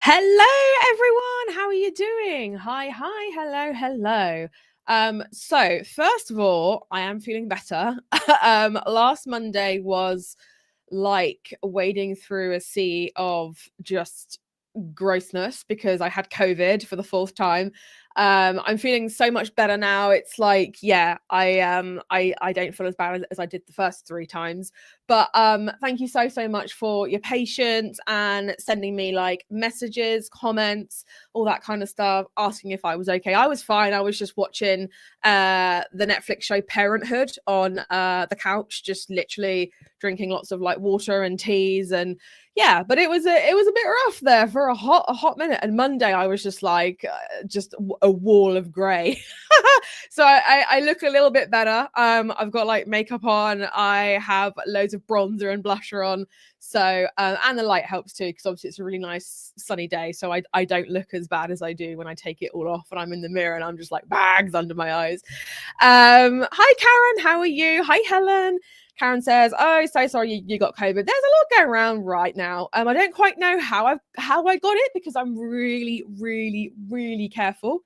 Hello, everyone. How are you doing? Hi, hello. So first of all, I am feeling better. Last Monday was like wading through a sea of just grossness because I had COVID for the fourth time. I'm feeling so much better now. It's like, yeah, I don't feel as bad as I did the first three times. But thank you so much for your patience and sending me like messages, comments, all that kind of stuff, asking if I was okay. I was fine. I was just watching the Netflix show Parenthood on the couch, just literally drinking lots of like water and teas, and yeah, but it was a bit rough there for a hot minute. And Monday I was just like just a wall of grey. So I look a little bit better. I've got like makeup on. I have loads of bronzer and blusher on. So and the light helps too, because obviously it's a really nice sunny day. So I don't look as bad as I do when I take it all off and I'm in the mirror and I'm just like bags under my eyes. Hi Karen, how are you? Hi Helen. Karen says, "Oh, so sorry you got COVID." There's a lot going around right now. I don't quite know how I got it, because I'm really careful.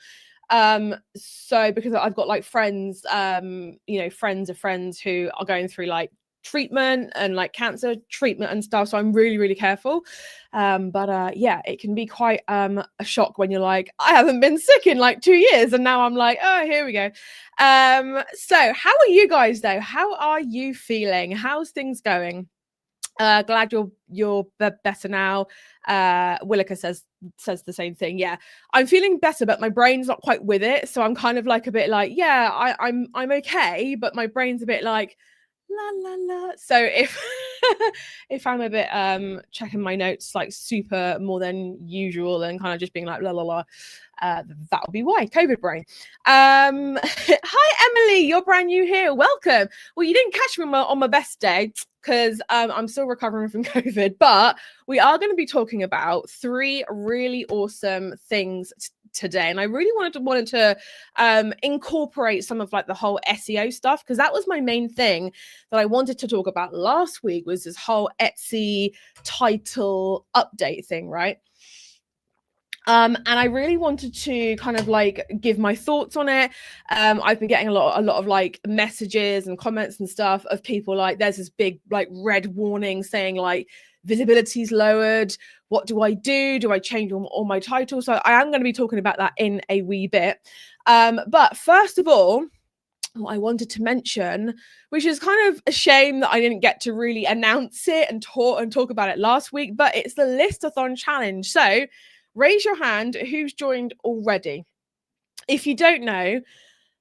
So because I've got like friends, friends of friends who are going through like treatment and like cancer treatment and stuff. So I'm really careful. But yeah, it can be quite a shock when you're like, I haven't been sick in like 2 years, and now I'm like, oh, here we go. So how are you guys though? How are you feeling? How's things going? Glad you're better now. Willica says the same thing. Yeah, I'm feeling better, but my brain's not quite with it. So I'm kind of like a bit like, yeah, I'm okay, but my brain's a bit like la la la. So if if I'm a bit checking my notes like super more than usual and kind of just being like la la la, that'll be why. COVID brain. Hi Emily, you're brand new here. Welcome. Well, you didn't catch me on my best day because I'm still recovering from COVID, but we are going to be talking about three really awesome things today, and I really wanted to incorporate some of like the whole SEO stuff, because that was my main thing that I wanted to talk about last week, was this whole Etsy title update thing, right? And I really wanted to kind of like give my thoughts on it. I've been getting a lot of like messages and comments and stuff of people like, there's this big like red warning saying like visibility's lowered. What do I do? Do I change all my titles? So I am going to be talking about that in a wee bit. But first of all, what I wanted to mention, which is kind of a shame that I didn't get to really announce it and talk about it last week, but it's the Listathon challenge. So raise your hand who's joined already. If you don't know,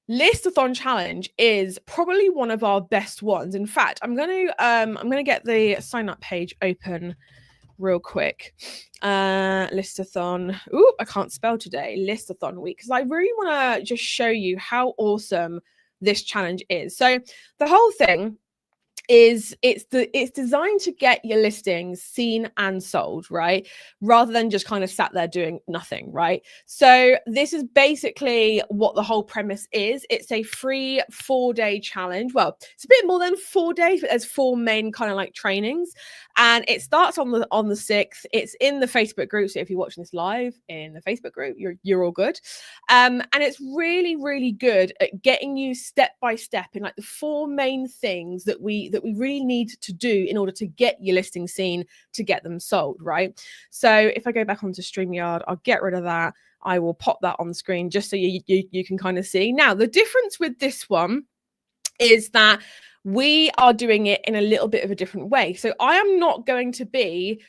Listathon challenge is probably one of our best ones. In fact, I'm gonna get the sign up page open real quick. Listathon. Ooh, I can't spell today. Listathon week, because I really want to just show you how awesome this challenge is. So the whole thing is it's designed to get your listings seen and sold, right? Rather than just kind of sat there doing nothing, right? So this is basically what the whole premise is. It's a free 4-day challenge. Well, it's a bit more than 4 days, but there's 4 main kind of like trainings, and it starts on the 6th. It's in the Facebook group, so if you're watching this live in the Facebook group, you're all good. And it's really good at getting you step by step in like the 4 main things that we really need to do in order to get your listing seen, to get them sold, right? So if I go back onto StreamYard, I'll get rid of that. I will pop that on the screen just so you can kind of see. Now, the difference with this one is that we are doing it in a little bit of a different way. So I am not going to be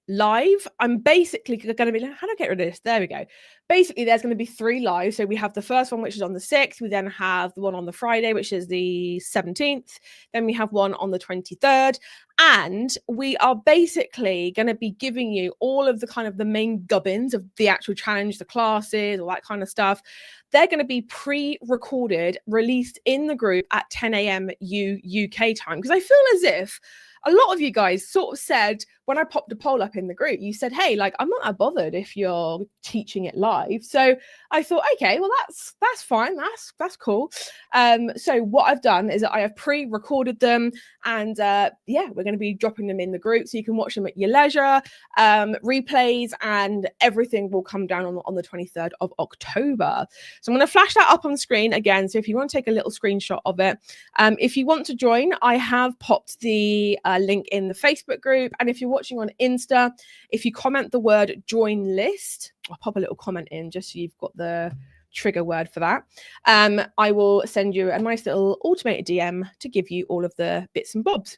live. I'm basically going to be, how do I get rid of this? There we go. Basically, there's going to be 3 live. So we have the first one, which is on the 6th. We then have the one on the Friday, which is the 17th. Then we have one on the 23rd. And we are basically going to be giving you all of the kind of the main gubbins of the actual challenge, the classes, all that kind of stuff. They're going to be pre-recorded, released in the group at 10 a.m. UK time. Because I feel as if a lot of you guys sort of said, when I popped a poll up in the group, you said, hey, like, I'm not that bothered if you're teaching it live. So I thought, okay, well, that's fine. That's cool. So what I've done is that I have pre-recorded them, and yeah, we're going to be dropping them in the group so you can watch them at your leisure. Replays and everything will come down on the 23rd of October. So I'm going to flash that up on screen again. So if you want to take a little screenshot of it, if you want to join, I have popped the link in the Facebook group. And if you're watching on Insta, if you comment the word join list, I'll pop a little comment in just so you've got the trigger word for that. I will send you a nice little automated DM to give you all of the bits and bobs.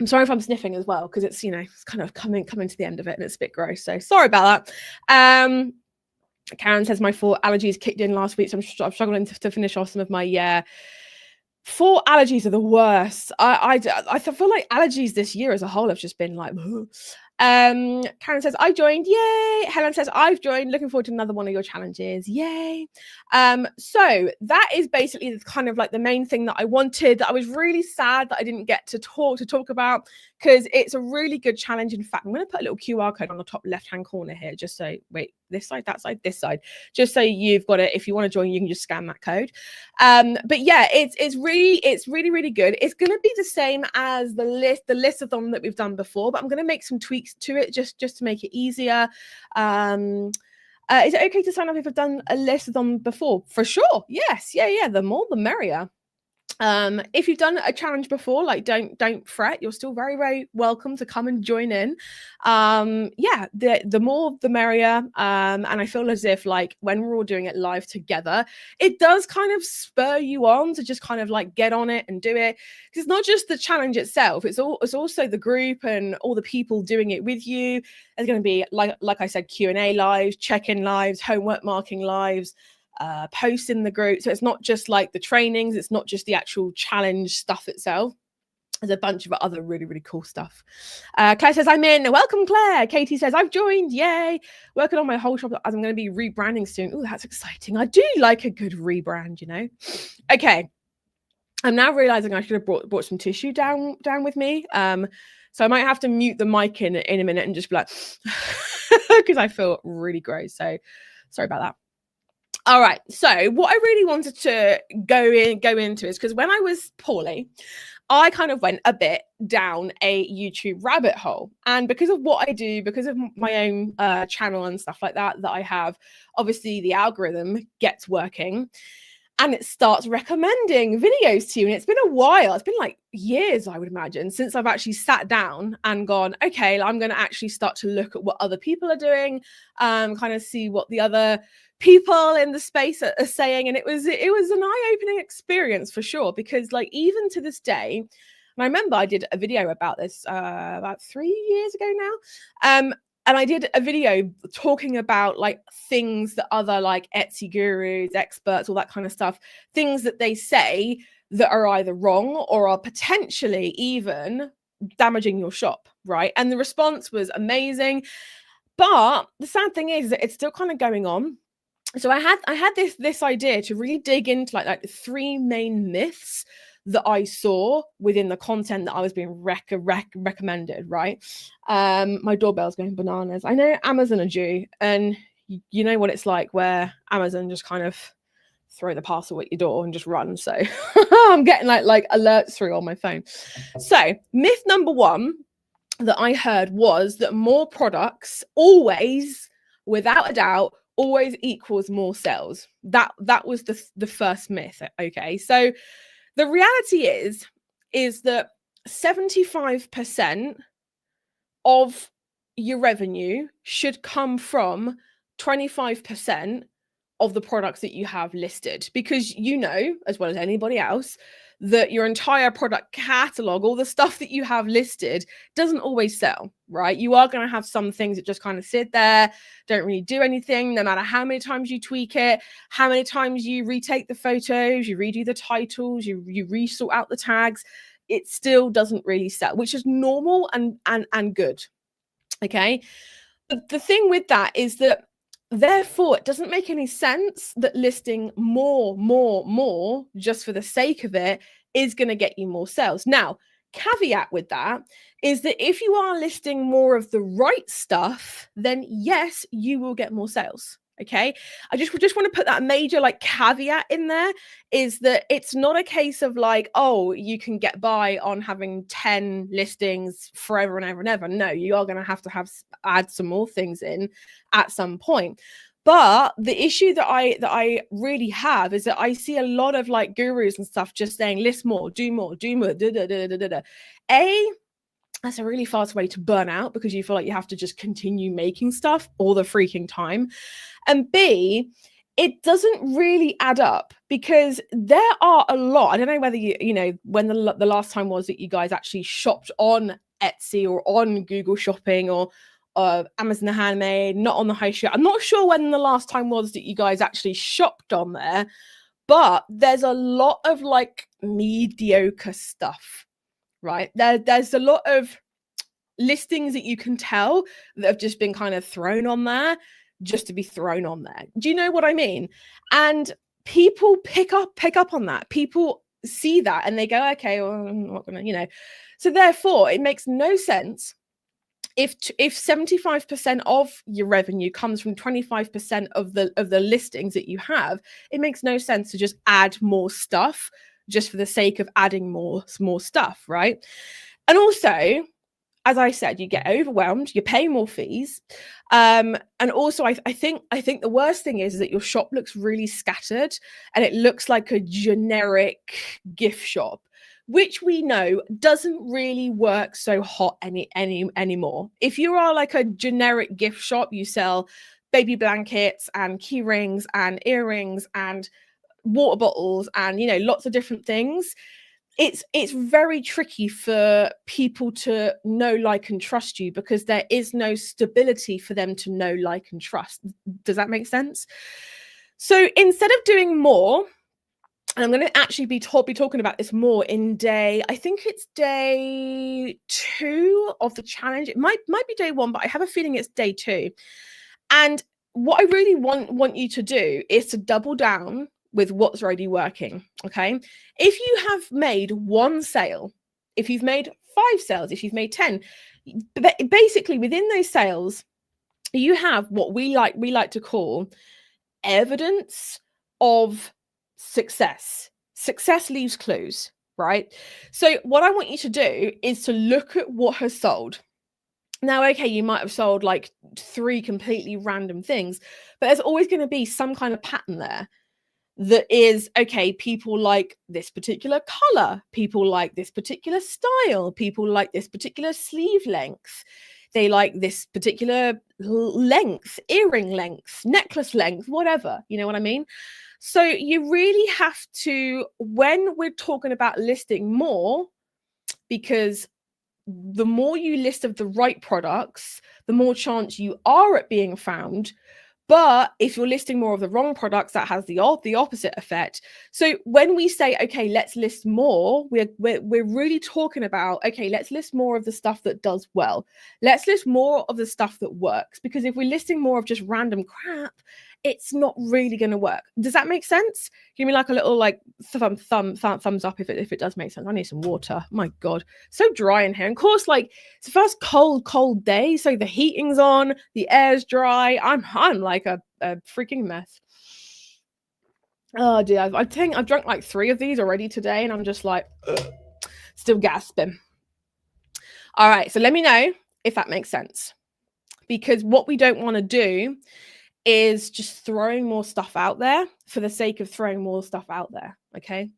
I'm sorry if I'm sniffing as well, because it's, you know, it's kind of coming to the end of it and it's a bit gross. So sorry about that. Karen says my 4 allergies kicked in last week, so I'm struggling to finish off some of my 4 allergies are the worst. I feel like allergies this year as a whole have just been like. Karen says I joined, yay. Helen says I've joined, looking forward to another one of your challenges, yay. So that is basically kind of like the main thing that I wanted. I was really sad that I didn't get to talk about, because it's a really good challenge. In fact, I'm going to put a little QR code on the top left hand corner here, just so, wait, this side, that side, this side, just so you've got it. If you want to join, you can just scan that code. But yeah, it's really good. It's going to be the same as the listathon that we've done before, but I'm going to make some tweaks to it just to make it easier. Is it okay to sign up if I've done a listathon before? For sure. Yes. Yeah. The more the merrier. If you've done a challenge before, like don't fret, you're still very welcome to come and join in. Yeah, the more the merrier. And I feel as if, like, when we're all doing it live together, it does kind of spur you on to just kind of like get on it and do it, because it's not just the challenge itself, it's also the group and all the people doing it with you. There's going to be, like I said, Q&A lives, check-in lives, homework marking lives, posts in the group. So it's not just like the trainings, it's not just the actual challenge stuff itself. There's a bunch of other really cool stuff. Claire says I'm in. Welcome, Claire. Katie says I've joined, yay. Working on my whole shop as I'm going to be rebranding soon. Oh, that's exciting. I do like a good rebrand, you know. Okay, I'm now realizing I should have brought some tissue down with me. So I might have to mute the mic in a minute and just be like, because I feel really gross. So sorry about that. All right. So what I really wanted to go into is, because when I was poorly, I kind of went a bit down a YouTube rabbit hole. And because of what I do, because of my own channel and stuff like that I have, obviously the algorithm gets working and it starts recommending videos to you. And it's been a while. It's been like years, I would imagine, since I've actually sat down and gone, okay, I'm going to actually start to look at what other people are doing, kind of see what the other people in the space are saying. And it was an eye-opening experience for sure, because like even to this day, and I remember I did a video about this about 3 years ago now, and I did a video talking about like things that other like Etsy gurus, experts, all that kind of stuff, things that they say that are either wrong or are potentially even damaging your shop, right? And the response was amazing. But the sad thing is that it's still kind of going on. So I had this idea to really dig into like the 3 main myths that I saw within the content that I was being recommended, right? My doorbell's going bananas. I know Amazon are due, and you know what it's like where Amazon just kind of throw the parcel at your door and just run. So I'm getting like alerts through on my phone. So myth number 1 that I heard was that more products always, without a doubt, always equals more sales. That was the first myth. Okay, so the reality is that 75% of your revenue should come from 25% of the products that you have listed, because you know as well as anybody else that your entire product catalog, all the stuff that you have listed, doesn't always sell, right? You are going to have some things that just kind of sit there, don't really do anything, no matter how many times you tweak it, how many times you retake the photos, you redo the titles, you resort out the tags, it still doesn't really sell, which is normal and good. Okay. But the thing with that is that therefore, it doesn't make any sense that listing more just for the sake of it is going to get you more sales. Now, caveat with that is that if you are listing more of the right stuff, then yes, you will get more sales. Okay, I just want to put that major like caveat in there, is that it's not a case of like, oh, you can get by on having 10 listings forever and ever and ever. No, you are going to have add some more things in at some point. But the issue that I really have is that I see a lot of like gurus and stuff just saying list more, do more, that's a really fast way to burn out, because you feel like you have to just continue making stuff all the freaking time. And B, it doesn't really add up, because there are a lot. I don't know whether you know when the last time was that you guys actually shopped on Etsy or on Google Shopping or Amazon Handmade, not on the high street. I'm not sure when the last time was that you guys actually shopped on there, but there's a lot of like mediocre stuff, right? There's a lot of listings that you can tell that have just been kind of thrown on there just to be thrown on there. Do you know what I mean? And people pick up on that. People see that and they go, okay, well, I'm not gonna, you know. So therefore, it makes no sense if 75% of your revenue comes from 25% of the listings that you have. It makes no sense to just add more stuff just for the sake of adding more stuff, right? And also, as I said, you get overwhelmed, you pay more fees. And also I think the worst thing is that your shop looks really scattered and it looks like a generic gift shop, which we know doesn't really work so hot anymore. If you are like a generic gift shop, you sell baby blankets and key rings and earrings and water bottles and, you know, lots of different things. It's very tricky for people to know, like, and trust you, because there is no stability for them to know, like, and trust. Does that make sense? So instead of doing more, and I'm going to actually be talking about this more in day, I think it's day 2 of the challenge. It might be day 1, but I have a feeling it's day 2. And what I really want you to do is to double down with what's already working. Okay, if you have made 1 sale, if you've made 5 sales, if you've made 10, basically within those sales, you have what we like to call evidence of success. Success leaves clues, right? So what I want you to do is to look at what has sold. Now, okay, you might have sold like 3 completely random things, but there's always going to be some kind of pattern there. That is, okay, people like this particular color, people like this particular style, people like this particular sleeve length, they like this particular length, earring length, necklace length, whatever, you know what I mean? So you really have to, when we're talking about listing more, because the more you list of the right products, the more chance you are at being found. But if you're listing more of the wrong products, that has the opposite effect. So when we say, okay, let's list more, we're really talking about, okay, let's list more of the stuff that does well. Let's list more of the stuff that works. Because if we're listing more of just random crap, it's not really going to work. Does that make sense? Give me like a little like thumbs up if it does make sense. I need some water. My God, so dry in here. And of course, like it's the first cold day, so the heating's on, the air's dry. I'm like a freaking mess. Oh dear, I think I've drunk like 3 of these already today, and I'm just like still gasping. All right, so let me know if that makes sense, because what we don't want to do is just throwing more stuff out there for the sake of throwing more stuff out there. Okay,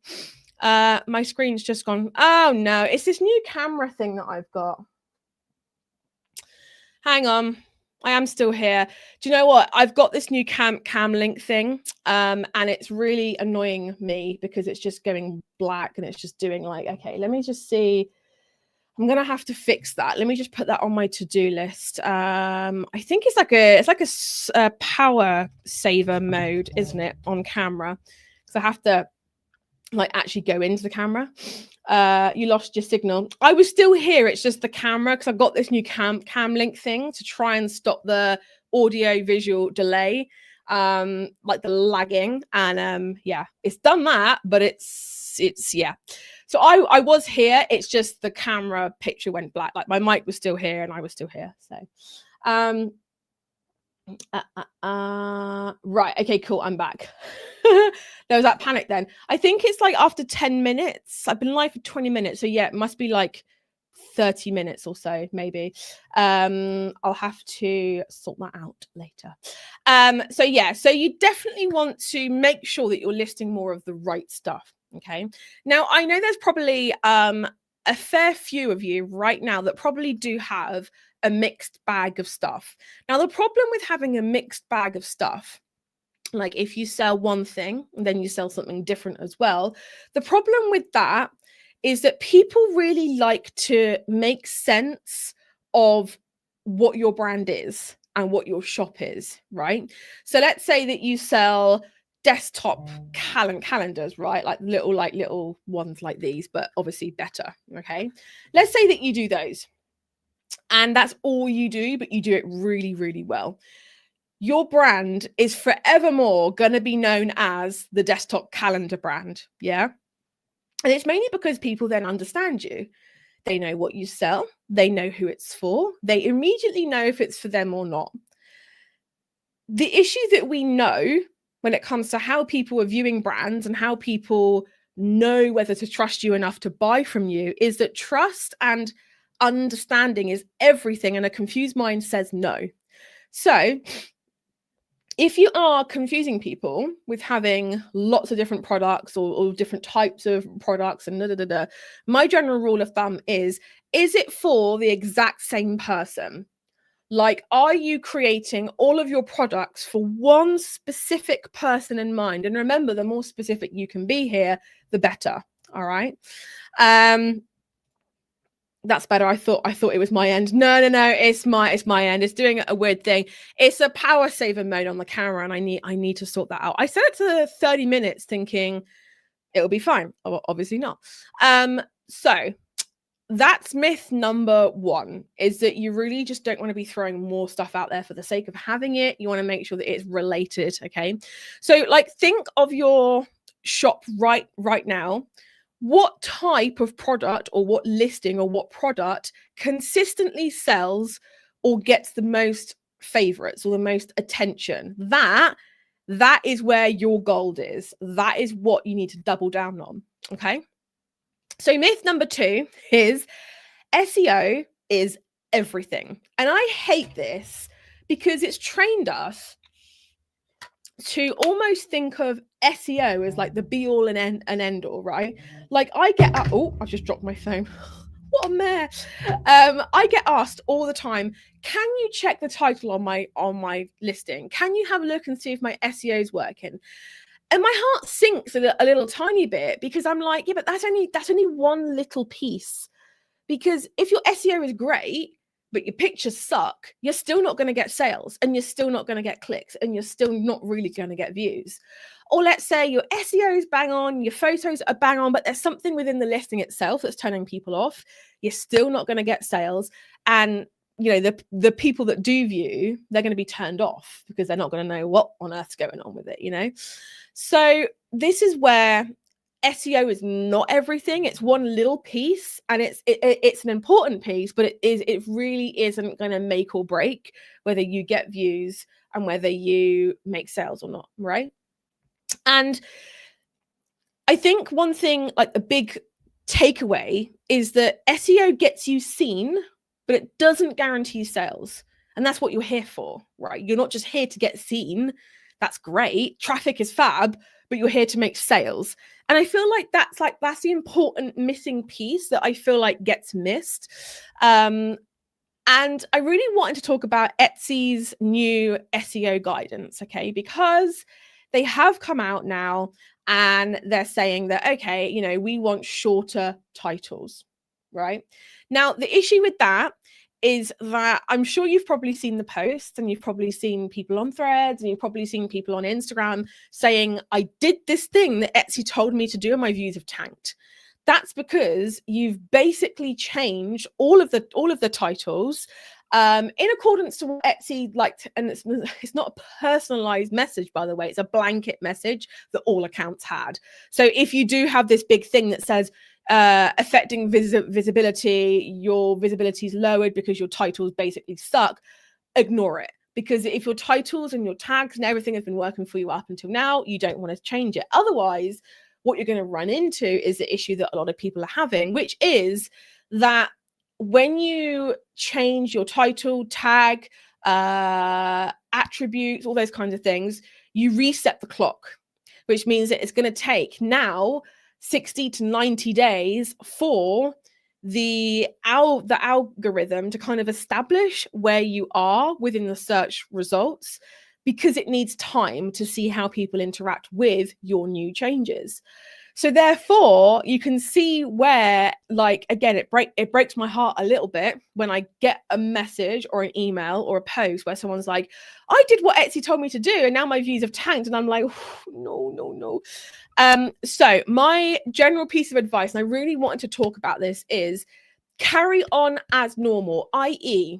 my screen's just gone. Oh no, it's this new camera thing that I've got. Hang on, I am still here. Do you know what? I've got this new cam link thing, and it's really annoying me because it's just going black and it's just doing like, okay, let me just see. I'm gonna have to fix that. Let me just put that on my to-do list. I think it's like a power saver mode, isn't it, on camera? Because I have to like actually go into the camera. You lost your signal. I was still here. It's just the camera, because I've got this new cam link thing to try and stop the audio visual delay, like the lagging. And yeah, it's done that, but it's it's yeah. So I was here. It's just the camera picture went black. Like my mic was still here and I was still here. So, right. Okay, cool. I'm back. There was that panic then. I think it's like after 10 minutes. I've been live for 20 minutes. So yeah, it must be like 30 minutes or so, maybe. I'll have to sort that out later. So yeah, so you definitely want to make sure that you're listing more of the right stuff. Okay. Now I know there's probably a fair few of you right now that probably do have a mixed bag of stuff. Now the problem with having a mixed bag of stuff, like if you sell one thing and then you sell something different as well, the problem with that is that people really like to make sense of what your brand is and what your shop is, right? So let's say that you sell desktop calendars, right? Like little ones like these, but obviously better, okay? Let's say that you do those and that's all you do, but you do it really, really well. Your brand is forevermore going to be known as the desktop calendar brand, yeah? And it's mainly because people then understand you. They know what you sell. They know who it's for. They immediately know if it's for them or not. The issue that we know when it comes to how people are viewing brands and how people know whether to trust you enough to buy from you is that trust and understanding is everything, and a confused mind says no. So if you are confusing people with having lots of different products or different types of products and my general rule of thumb is it for the exact same person? Like, are you creating all of your products for one specific person in mind? And remember, the more specific you can be here, the better. All right. That's better. I thought it was my end. No. It's my end. It's doing a weird thing. It's a power saver mode on the camera, and I need to sort that out. I set it to 30 minutes thinking it'll be fine. Obviously not. So that's myth number one, is that you really just don't want to be throwing more stuff out there for the sake of having it. You want to make sure that it's related. Okay. So like, think of your shop right now. What type of product or what listing or what product consistently sells or gets the most favorites or the most attention? That is where your gold is. That is what you need to double down on. Okay. So myth number 2 is SEO is everything. And I hate this because it's trained us to almost think of SEO as like the be all and end all, right? Like I just dropped my phone. What a mare. I get asked all the time, can you check the title on my listing? Can you have a look and see if my SEO is working? And my heart sinks a little tiny bit, because I'm like, yeah, but that's only one little piece. Because if your SEO is great, but your pictures suck, you're still not going to get sales, and you're still not going to get clicks, and you're still not really going to get views. Or let's say your SEO is bang on, your photos are bang on, but there's something within the listing itself that's turning people off. You're still not going to get sales. And you know, the people that do view, they're going to be turned off because they're not going to know what on earth's going on with it, you know? So this is where SEO is not everything. It's one little piece, and it's an important piece, but it really isn't going to make or break whether you get views and whether you make sales or not, right? And I think one thing, like a big takeaway, is that SEO gets you seen, but it doesn't guarantee sales. And that's what you're here for, right? You're not just here to get seen. That's great. Traffic is fab, but you're here to make sales. And I feel like that's the important missing piece that I feel like gets missed. And I really wanted to talk about Etsy's new SEO guidance, okay? Because they have come out now and they're saying that, okay, you know, we want shorter titles, right? Now, the issue with that is that I'm sure you've probably seen the posts, and you've probably seen people on Threads, and you've probably seen people on Instagram saying, I did this thing that Etsy told me to do and my views have tanked. That's because you've basically changed all of the titles. in accordance to what Etsy liked. And it's not a personalized message, by the way, it's a blanket message that all accounts had. So if you do have this big thing that says affecting visibility, your visibility is lowered because your titles basically suck, ignore it. Because if your titles and your tags and everything has been working for you up until now, you don't want to change it. Otherwise, what you're going to run into is the issue that a lot of people are having, which is that when you change your title, tag, attributes, all those kinds of things, you reset the clock, which means that it's going to take now 60 to 90 days for the algorithm to kind of establish where you are within the search results, because it needs time to see how people interact with your new changes. So therefore, you can see where, like, again, it breaks my heart a little bit when I get a message or an email or a post where someone's like, I did what Etsy told me to do, and now my views have tanked. And I'm like, no. So my general piece of advice, and I really wanted to talk about this, is carry on as normal, i.e.,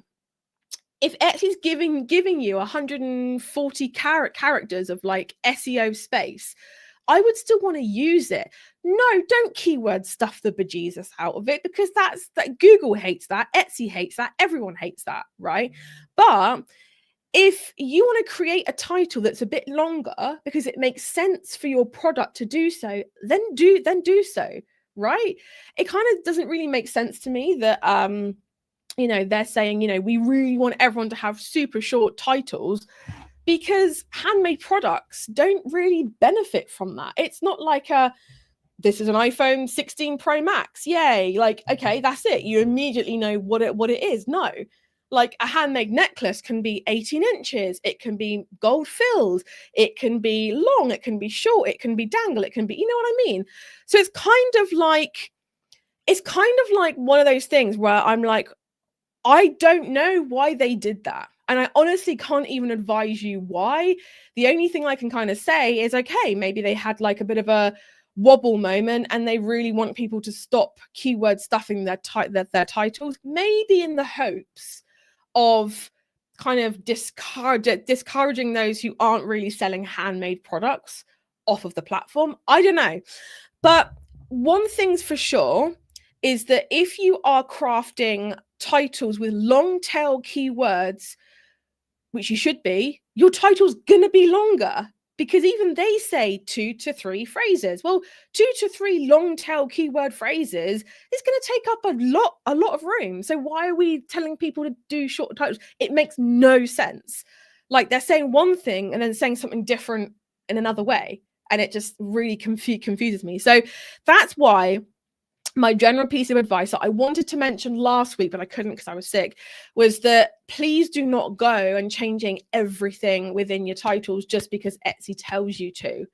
if Etsy's giving you 140 characters of like SEO space, I would still want to use it. No, don't keyword stuff the bejesus out of it, because that Google hates that, Etsy hates that, everyone hates that, right? But if you want to create a title that's a bit longer because it makes sense for your product to do so, then do so, right? It kind of doesn't really make sense to me that they're saying, we really want everyone to have super short titles, because handmade products don't really benefit from that. It's not like this is an iPhone 16 Pro Max, yay, like, okay, that's it, you immediately know what it is. No, like a handmade necklace can be 18 inches, it can be gold filled, it can be long, it can be short, it can be dangle, it can be, you know what I mean? So it's kind of like one of those things where I'm like, I don't know why they did that. And I honestly can't even advise you why. The only thing I can kind of say is, okay, maybe they had like a bit of a wobble moment and they really want people to stop keyword stuffing their titles, maybe in the hopes of kind of discouraging those who aren't really selling handmade products off of the platform. I don't know. But one thing's for sure is that if you are crafting titles with long tail keywords, which you should be, your title's gonna be longer, because even they say 2 to 3 phrases. Well, 2 to 3 long tail keyword phrases is going to take up a lot of room. So why are we telling people to do short titles? It makes no sense. Like, they're saying one thing and then saying something different in another way, and it just really confuses me. So that's why my general piece of advice that I wanted to mention last week, but I couldn't because I was sick, was that please do not go and changing everything within your titles just because Etsy tells you to,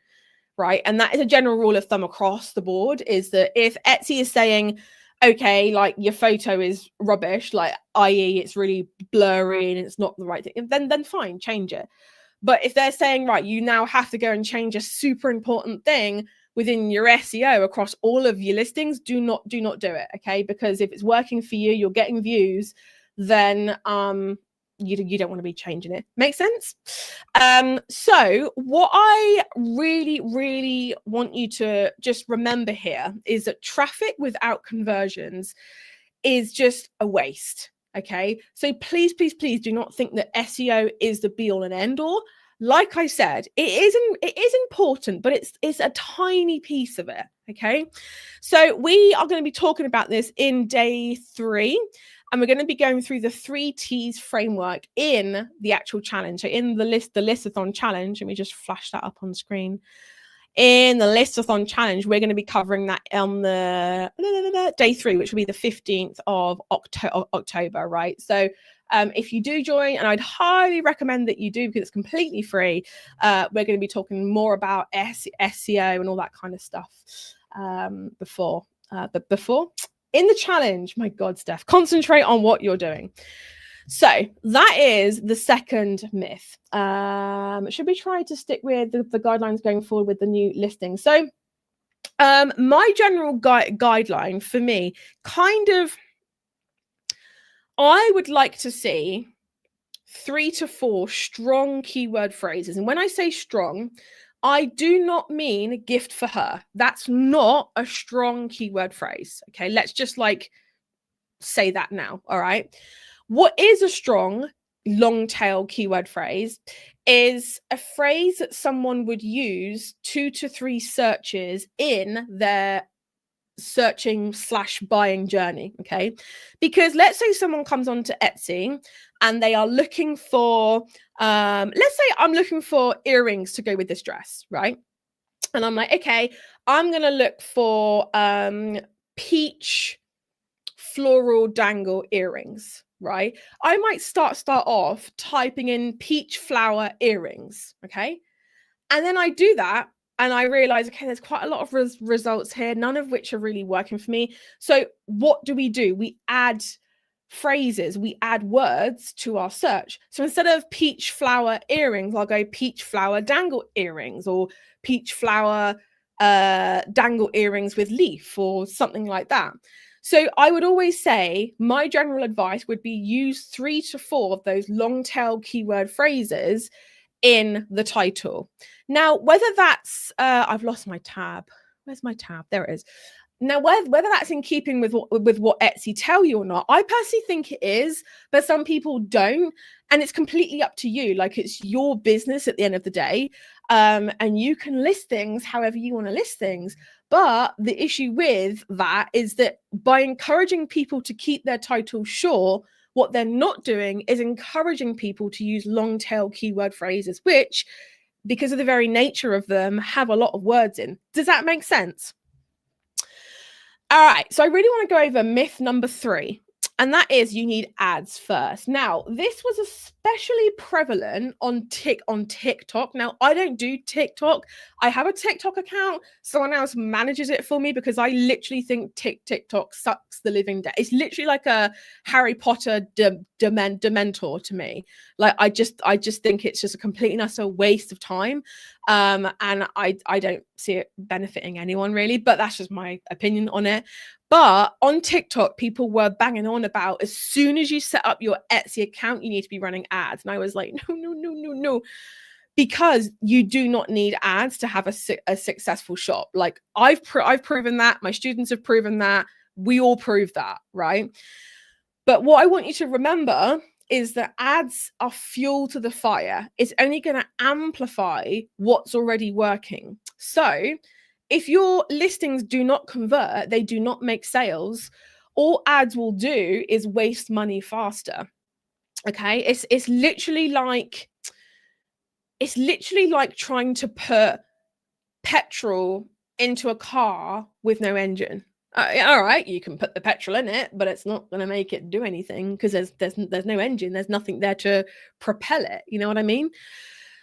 right? And that is a general rule of thumb across the board, is that if Etsy is saying, okay, like your photo is rubbish, like i.e. it's really blurry and it's not the right thing, then fine, change it. But if they're saying, right, you now have to go and change a super important thing within your SEO across all of your listings, do not do it, okay? Because if it's working for you, you're getting views, then you don't want to be changing it. Make sense? So what I really want you to just remember here is that traffic without conversions is just a waste, okay? So please do not think that SEO is the be all and end all. Like I said, it is important, but it's a tiny piece of it, okay? So we are going to be talking about this in day 3, and we're going to be going through the 3 T's framework in the actual challenge. So in the Listathon challenge, let me just flash that up on screen. In the Listathon challenge, we're going to be covering that on the day 3, which will be the 15th of October, right? So if you do join, and I'd highly recommend that you do because it's completely free, we're going to be talking more about SEO and all that kind of stuff before. But before, in the challenge, my God, Steph, concentrate on what you're doing. So that is the second myth. Should we try to stick with the guidelines going forward with the new listing? So my general guideline for me, kind of, I would like to see 3 to 4 strong keyword phrases. And when I say strong, I do not mean gift for her. That's not a strong keyword phrase. Okay, let's just like say that now. All right. What is a strong long tail keyword phrase is a phrase that someone would use 2 to 3 searches in their searching/buying journey. Okay, because let's say someone comes onto Etsy and they are looking for let's say I'm looking for earrings to go with this dress, right? And I'm like, okay, I'm gonna look for peach floral dangle earrings, right? I might start off typing in peach flower earrings, okay? And then I do that and I realize, okay, there's quite a lot of results here, none of which are really working for me. So what do? We add phrases, we add words to our search. So instead of peach flower earrings, I'll go peach flower dangle earrings, or peach flower dangle earrings with leaf, or something like that. So I would always say my general advice would be use 3 to 4 of those long tail keyword phrases in the title. Now, whether that's I've lost my tab. Where's my tab? There it is. Now, whether that's in keeping with what Etsy tell you or not, I personally think it is, but some people don't, and it's completely up to you. Like, it's your business at the end of the day, and you can list things however you want to list things. But the issue with that is that by encouraging people to keep their title short, what they're not doing is encouraging people to use long tail keyword phrases, which, because of the very nature of them, have a lot of words in. Does that make sense? All right, so I really want to go over myth number 3, and that is you need ads first. Now, this was especially prevalent on TikTok. Now, I don't do TikTok. I have a TikTok account. Someone else manages it for me because I literally think TikTok sucks the living death. It's literally like a Harry Potter Dementor to me. Like, I just think it's just a complete and utter waste of time. And I don't see it benefiting anyone really, but that's just my opinion on it. But on TikTok, people were banging on about, as soon as you set up your Etsy account, you need to be running ads. And I was like, no, because you do not need ads to have a successful shop. Like, I've proven that. My students have proven that. We all prove that, right? But what I want you to remember is that ads are fuel to the fire. It's only going to amplify what's already working. So if your listings do not convert, they do not make sales, all ads will do is waste money faster. Okay, it's literally like trying to put petrol into a car with no engine. All right, you can put the petrol in it, but it's not going to make it do anything because there's no engine. There's nothing there to propel it. You know what I mean?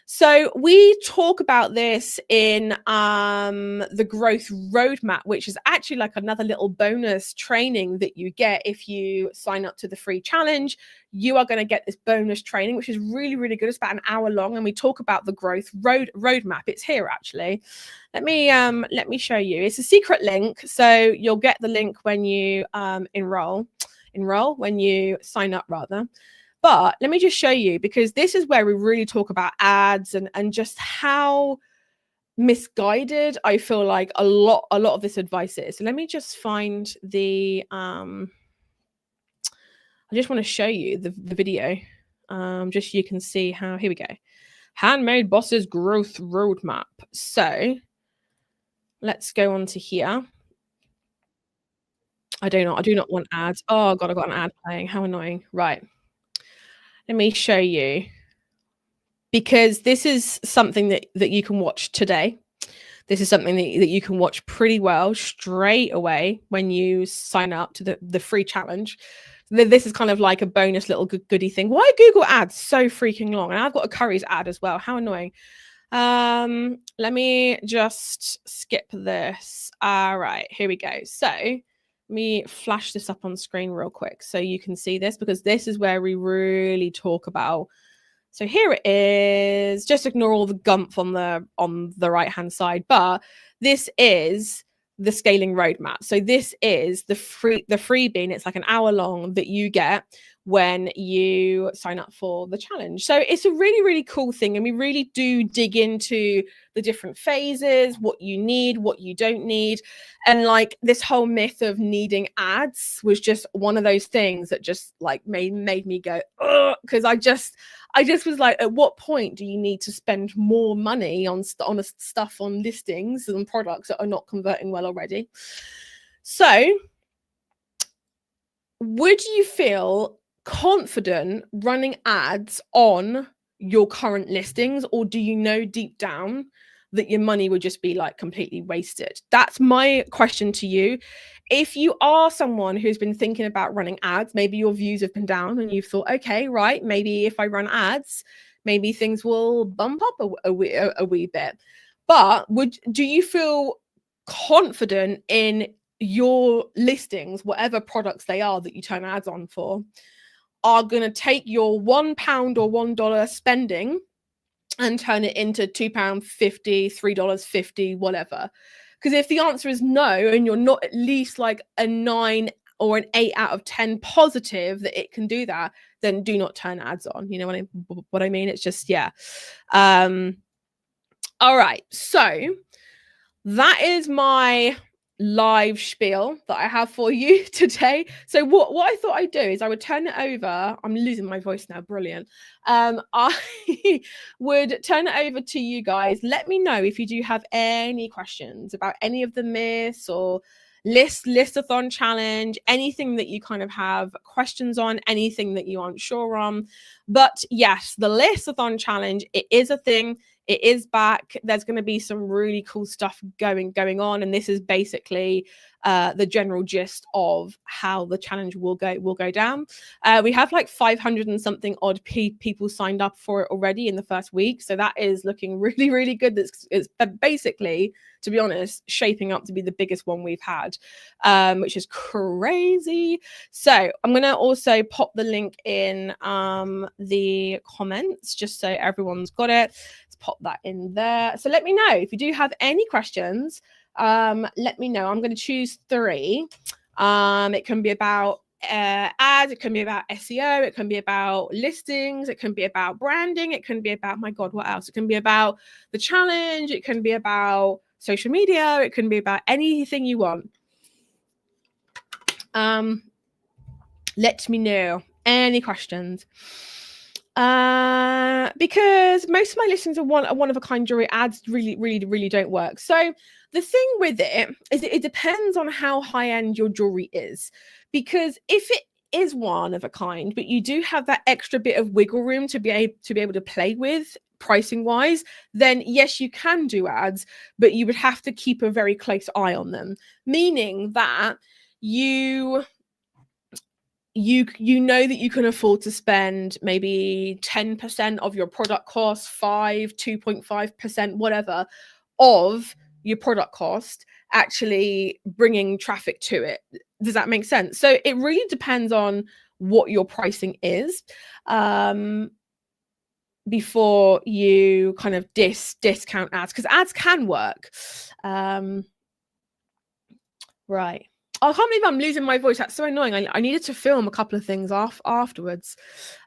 So we talk about this in the growth roadmap, which is actually like another little bonus training that you get if you sign up to the free challenge. You are going to get this bonus training, which is really, really good. It's about an hour long, and we talk about the growth roadmap. It's here actually. Let me show you. It's a secret link, so you'll get the link when you enroll when you sign up rather. But let me just show you, because this is where we really talk about ads and just how misguided I feel like a lot of this advice is. So let me just find the I just want to show you the video, just so you can see how. Here we go. Handmade Boss's growth roadmap. So let's go on to here. I do not want ads. Oh god, I got an ad playing. How annoying. Right. Let me show you, because this is something that you can watch today. This is something that you can watch pretty well straight away when you sign up to the free challenge. This is kind of like a bonus little goodie thing. Why Google ads so freaking long? And I've got a Curry's ad as well. How annoying. Let me just skip this. All right, here we go. So let me flash this up on screen real quick so you can see this, because this is where we really talk about. So here it is. Just ignore all the gumph on the right hand side, but this is the scaling roadmap. So this is the freebie. It's like an hour long that you get, when you sign up for the challenge. So it's a really, really cool thing. And we really do dig into the different phases, what you need, what you don't need. And like this whole myth of needing ads was just one of those things that just like made me go, because I just was like, at what point do you need to spend more money on stuff on listings and products that are not converting well already? So would you feel confident running ads on your current listings, or do you know deep down that your money would just be like completely wasted? That's my question to you. If you are someone who's been thinking about running ads, maybe your views have been down and you've thought, okay, right, maybe if I run ads, maybe things will bump up a wee bit. But do you feel confident in your listings, whatever products they are that you turn ads on for, are going to take your £1 or $1 spending and turn it into £2.50, $3.50, whatever? Because if the answer is no, and you're not at least like a 9 or an 8 out of 10 positive that it can do that, then do not turn ads on. You know what I mean? It's just, yeah. All right. So that is my live spiel that I have for you today. So what I thought I'd do is I would turn it over. I'm losing my voice now. Brilliant. I would turn it over to you guys. Let me know if you do have any questions about any of the myths or Listathon challenge, anything that you kind of have questions on, anything that you aren't sure on. But yes, the Listathon challenge, it is a thing. It is back. There's going to be some really cool stuff going on, and this is basically the general gist of how the challenge will go down. We have like 500 and something odd people signed up for it already in the first week, so that is looking really, really good. It's basically, to be honest, shaping up to be the biggest one we've had, which is crazy. So I'm going to also pop the link in the comments just so everyone's got it. Let's pop that in there. So let me know if you do have any questions. Let me know. I'm going to choose 3. It can be about ads, it can be about SEO, it can be about listings, it can be about branding, it can be about, my God, what else? It can be about the challenge, it can be about social media, it can be about anything you want. Let me know any questions. Because most of my listings are one of a kind jewelry. Ads really don't work. So the thing with it is it depends on how high end your jewelry is, because if it is one of a kind, but you do have that extra bit of wiggle room to be able to play with pricing wise, then yes, you can do ads, but you would have to keep a very close eye on them, meaning that you know that you can afford to spend maybe 10% of your product cost, 2.5%, whatever, of your product cost actually bringing traffic to it. Does that make sense? So it really depends on what your pricing is before you kind of discount ads, because ads can work. Right. I can't believe I'm losing my voice. That's so annoying. I needed to film a couple of things afterwards.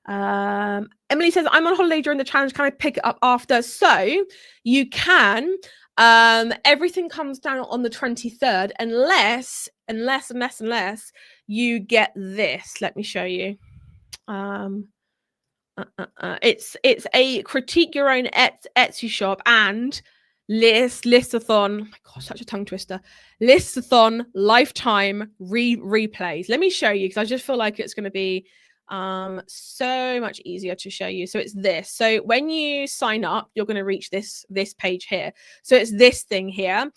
Emily says, I'm on holiday during the challenge. Can I pick it up after? So you can. Everything comes down on the 23rd, unless you get this. Let me show you. It's a critique your own Etsy shop and Listathon. Oh my God, such a tongue twister. Listathon lifetime replays. Let me show you, because I just feel like it's going to be so much easier to show you. So it's this. So when you sign up, you're going to reach this page here. So it's this thing here.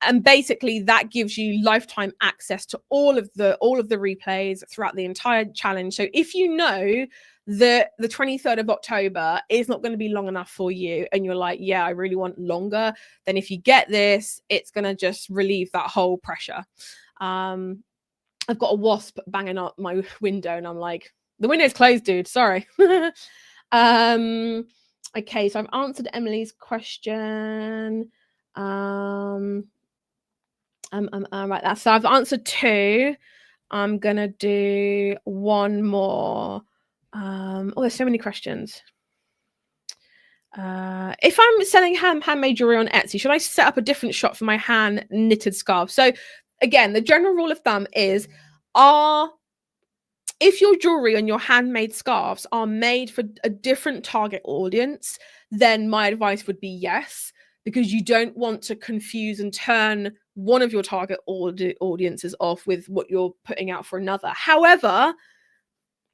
And basically that gives you lifetime access to all of the replays throughout the entire challenge. So if you know that the 23rd of October is not going to be long enough for you, and you're like, yeah, I really want longer, then if you get this, it's going to just relieve that whole pressure. I've got a wasp banging up my window and I'm like, the window's closed, dude, sorry. Okay, so I've answered Emily's question. Right, so I've answered 2. I'm gonna do one more. Oh, there's so many questions. If I'm selling handmade jewelry on Etsy, should I set up a different shop for my hand knitted scarf? So again, the general rule of thumb is if your jewelry and your handmade scarves are made for a different target audience, then my advice would be yes, because you don't want to confuse and turn one of your target audiences off with what you're putting out for another. However,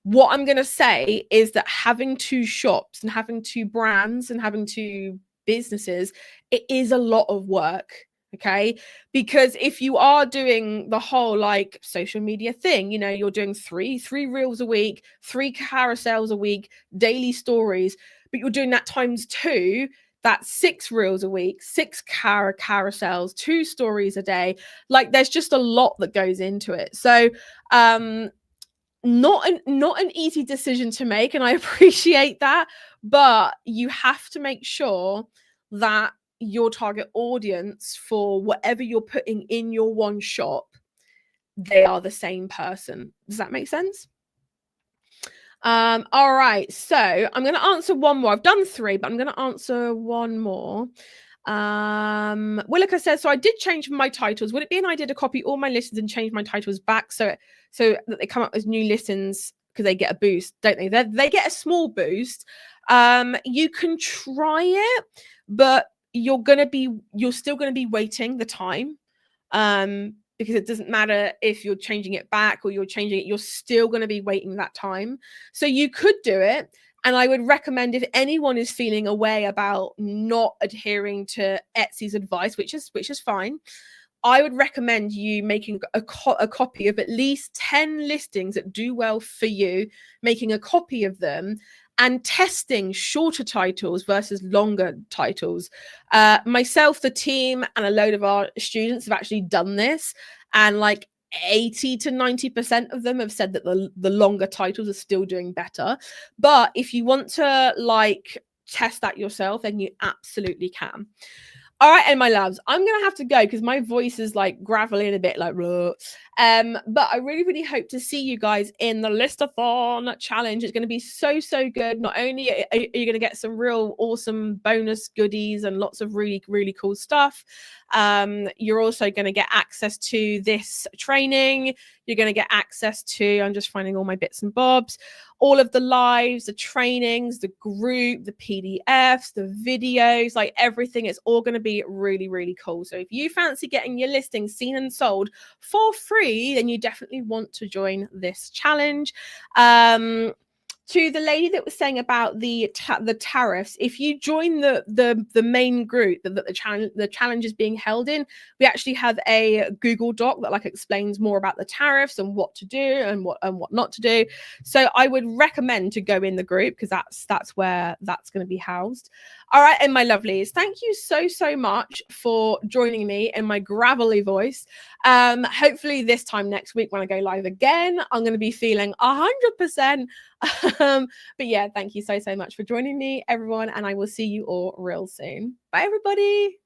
what I'm going to say is that having two shops and having two brands and having two businesses, it is a lot of work. Okay. Because if you are doing the whole like social media thing, you know, you're doing three reels a week, 3 carousels a week, daily stories, but you're doing that times 2, that's 6 reels a week, 6 carousels, 2 stories a day. Like there's just a lot that goes into it. So, not an easy decision to make, and I appreciate that, but you have to make sure that your target audience for whatever you're putting in your one shop, they are the same person. Does that make sense? All right, so I'm going to answer one more. I've done 3, but I'm going to answer one more. Willica says, so I did change my titles. Would it be an idea to copy all my listens and change my titles back so that they come up as new listens, because they get a boost, don't they? They get a small boost. You can try it, but you're still gonna be waiting the time. Because it doesn't matter if you're changing it back or you're changing it, you're still going to be waiting that time. So you could do it. And I would recommend, if anyone is feeling a way about not adhering to Etsy's advice, which is fine, I would recommend you making a copy of at least 10 listings that do well for you, making a copy of them and testing shorter titles versus longer titles. Myself, the team, and a load of our students have actually done this, and like 80 to 90% of them have said that the longer titles are still doing better. But if you want to like test that yourself, then you absolutely can. All right, and my loves, I'm gonna have to go because my voice is like gravelly and a bit like but I really hope to see you guys in the Listathon challenge. It's going to be so good. Not only are you going to get some real awesome bonus goodies and lots of really cool stuff, you're also going to get access to this training. You're going to get access to, I'm just finding all my bits and bobs, all of the lives, the trainings, the group, the PDFs, the videos, like everything. It's all going to be really cool. So if you fancy getting your listing seen and sold for free, then you definitely want to join this challenge. To the lady that was saying about the tariffs, if you join the main group that the challenge is being held in, we actually have a Google Doc that like explains more about the tariffs and what to do and what not to do. So I would recommend to go in the group, because that's where that's going to be housed. All right, and my lovelies, thank you so much for joining me in my gravelly voice. Hopefully this time next week when I go live again, I'm going to be feeling 100%. But yeah, thank you so much for joining me, everyone, and I will see you all real soon. Bye, everybody.